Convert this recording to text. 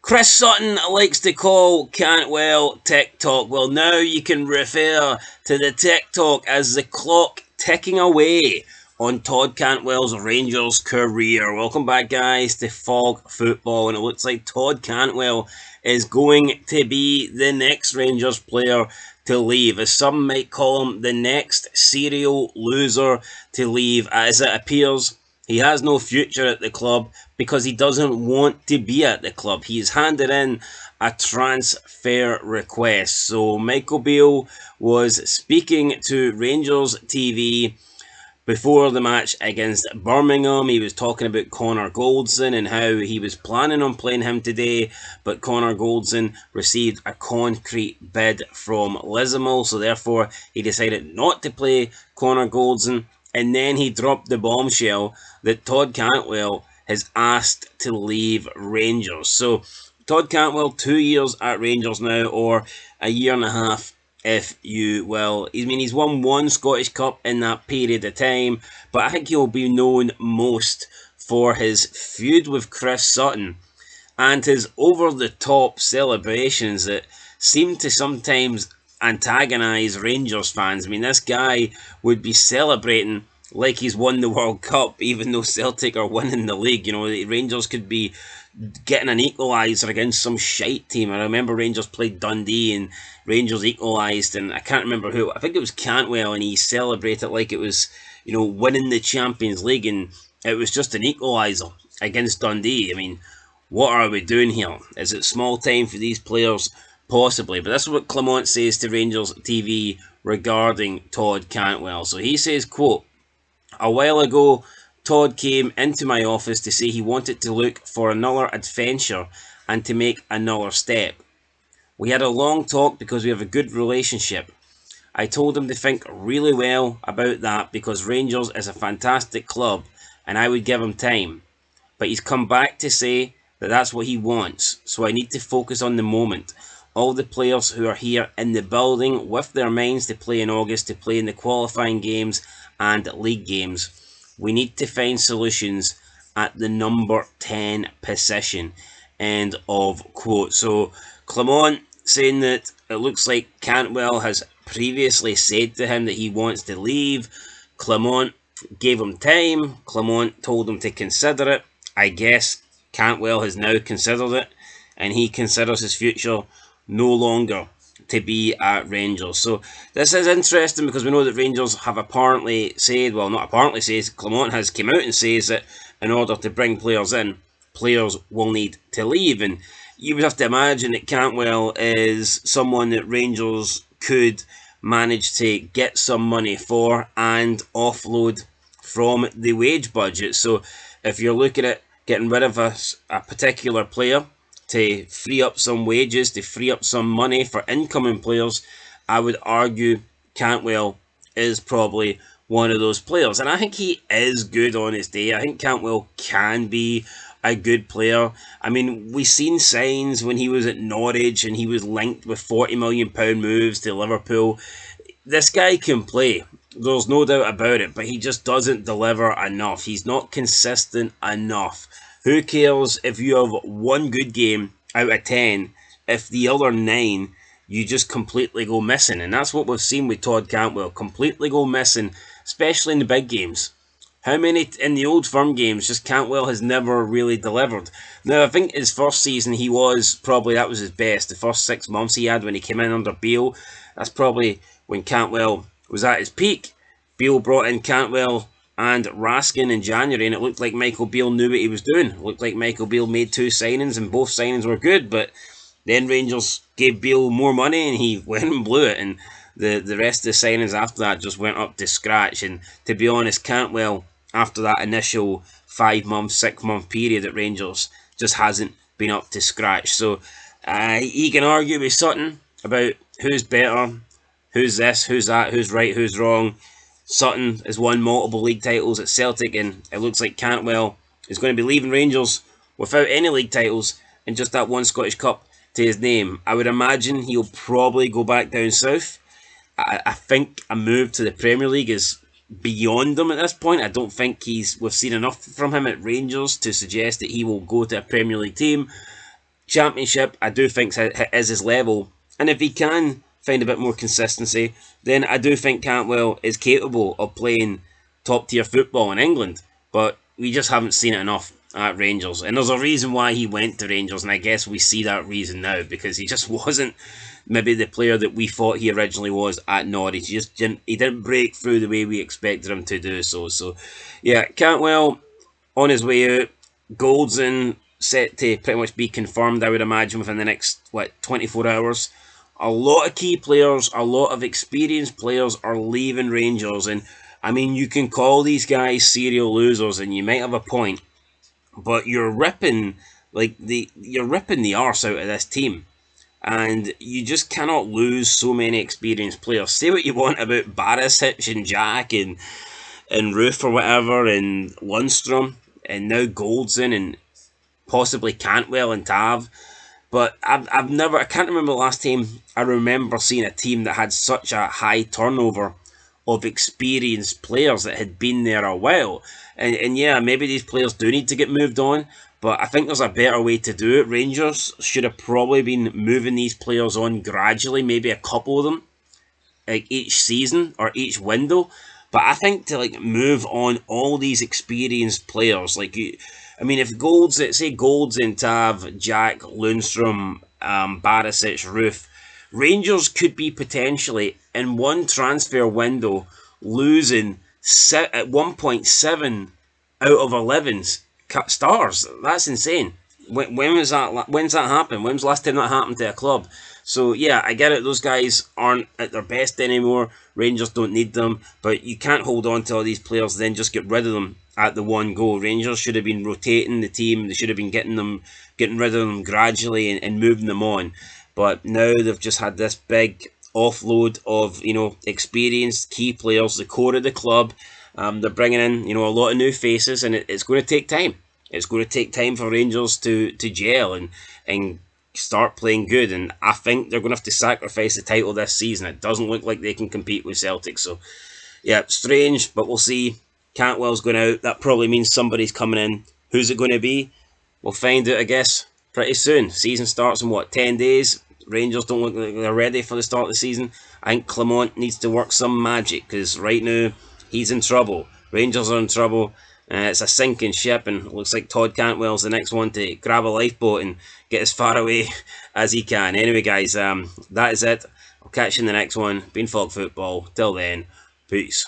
Chris Sutton likes to call Cantwell TikTok. Well, now you can refer to the TikTok as the clock ticking away on Todd Cantwell's Rangers career. Welcome back, guys, to Fog Football, and it looks like Todd Cantwell is going to be the next Rangers player to leave, as some might call him the next serial loser to leave. As it appears, he has no future at the club because he doesn't want to be at the club. He's handed in a transfer request. So Michael Beale was speaking to Rangers TV before the match against Birmingham. He was talking about Connor Goldson and how he was planning on playing him today, but Connor Goldson received a concrete bid from Lismore, so therefore he decided not to play Connor Goldson. And then he dropped the bombshell that Todd Cantwell has asked to leave Rangers. So Todd Cantwell, 2 years at Rangers now, or a year and a half if you will. He's won one Scottish Cup in that period of time, but I think he'll be known most for his feud with Chris Sutton and his over-the-top celebrations that seem to sometimes antagonise Rangers fans. I mean, this guy would be celebrating like he's won the World Cup, even though Celtic are winning the league. You know, Rangers could be getting an equaliser against some shite team. I remember Rangers played Dundee and Rangers equalised, and I can't remember who. I think it was Cantwell, and he celebrated like it was, winning the Champions League, and it was just an equaliser against Dundee. I mean, what are we doing here? Is it small time for these players? Possibly, but this is what Clement says to Rangers TV regarding Todd Cantwell. So he says, quote, "A while ago, Todd came into my office to say he wanted to look for another adventure and to make another step. We had a long talk because we have a good relationship. I told him to think really well about that because Rangers is a fantastic club and I would give him time. But he's come back to say that that's what he wants, so I need to focus on the moment. All the players who are here in the building with their minds to play in August, to play in the qualifying games and league games. We need to find solutions at the number 10 position." End of quote. So Clement saying that it looks like Cantwell has previously said to him that he wants to leave. Clement gave him time. Clement told him to consider it. I guess Cantwell has now considered it, and he considers his future no longer to be at Rangers. So this is interesting because we know that Rangers have apparently said, well, not apparently says, Clement has come out and says that in order to bring players in, players will need to leave. And you would have to imagine that Cantwell is someone that Rangers could manage to get some money for and offload from the wage budget. So if you're looking at getting rid of a particular player to free up some wages, to free up some money for incoming players, I would argue Cantwell is probably one of those players. And I think he is good on his day. I think Cantwell can be a good player. I mean, we've seen signs when he was at Norwich and he was linked with £40 million moves to Liverpool. This guy can play. There's no doubt about it, but he just doesn't deliver enough. He's not consistent enough. Who cares if you have one good game out of 10 if the other 9 you just completely go missing? And that's what we've seen with Todd Cantwell, completely go missing, especially in the big games. How many in the Old Firm games just Cantwell has never really delivered? Now, I think his first season that was his best. The first 6 months he had when he came in under Beale, that's probably when Cantwell was at his peak. Beale brought in Cantwell and Raskin in January, and it looked like Michael Beale knew what he was doing. It looked like Michael Beale made 2 signings, and both signings were good, but then Rangers gave Beale more money, and he went and blew it, and the rest of the signings after that just went up to scratch. And to be honest, Cantwell, after that initial 5-month, 6-month period at Rangers, just hasn't been up to scratch. So he can argue with Sutton about who's better, who's this, who's that, who's right, who's wrong. Sutton has won multiple league titles at Celtic, and it looks like Cantwell is going to be leaving Rangers without any league titles and just that one Scottish Cup to his name. I would imagine he'll probably go back down south. I think a move to the Premier League is beyond him at this point. I don't think we've seen enough from him at Rangers to suggest that he will go to a Premier League team. Championship, I do think is his level, and if he can find a bit more consistency, then I do think Cantwell is capable of playing top tier football in England. But we just haven't seen it enough at Rangers, and there's a reason why he went to Rangers, and I guess we see that reason now because he just wasn't maybe the player that we thought he originally was at Norwich. He didn't break through the way we expected him to do so. So yeah, Cantwell on his way out. Goldson set to pretty much be confirmed, I would imagine, within the next 24 hours. A lot of key players, a lot of experienced players are leaving Rangers, and I mean, you can call these guys serial losers, and you might have a point, but you're ripping the arse out of this team, and you just cannot lose so many experienced players. Say what you want about Barisic and Jack and Roof or whatever, and Lundstrom, and now Goldson, and possibly Cantwell and Tav. But I can't remember the last time I remember seeing a team that had such a high turnover of experienced players that had been there a while. And yeah, maybe these players do need to get moved on, but I think there's a better way to do it. Rangers should have probably been moving these players on gradually, maybe a couple of them, like each season or each window. But I think to move on all these experienced players, I mean, if Golds in Tav, Jack, Lundstrom, Barisic, Roof, Rangers could be potentially in one transfer window losing at 1.7 out of 11's stars. That's insane. When was that? When's that happened? When's the last time that happened to a club? So yeah, I get it. Those guys aren't at their best anymore. Rangers don't need them, but you can't hold on to all these players and then just get rid of them at the one go. Rangers should have been rotating the team. They should have been getting rid of them gradually and moving them on. But now they've just had this big offload of experienced key players, the core of the club. They're bringing in a lot of new faces, and it's going to take time. It's going to take time for Rangers to gel and start playing good, and I think they're going to have to sacrifice the title this season. It doesn't look like they can compete with Celtic, so yeah, strange, but we'll see. Cantwell's going out. That probably means somebody's coming in. Who's it going to be? We'll find out, I guess, pretty soon. Season starts in 10 days? Rangers don't look like they're ready for the start of the season. I think Clement needs to work some magic, because right now he's in trouble. Rangers are in trouble. It's a sinking ship, and it looks like Todd Cantwell's the next one to grab a lifeboat and get as far away as he can. Anyway, guys, that is it. I'll catch you in the next one. Been Fog Football. Till then, peace.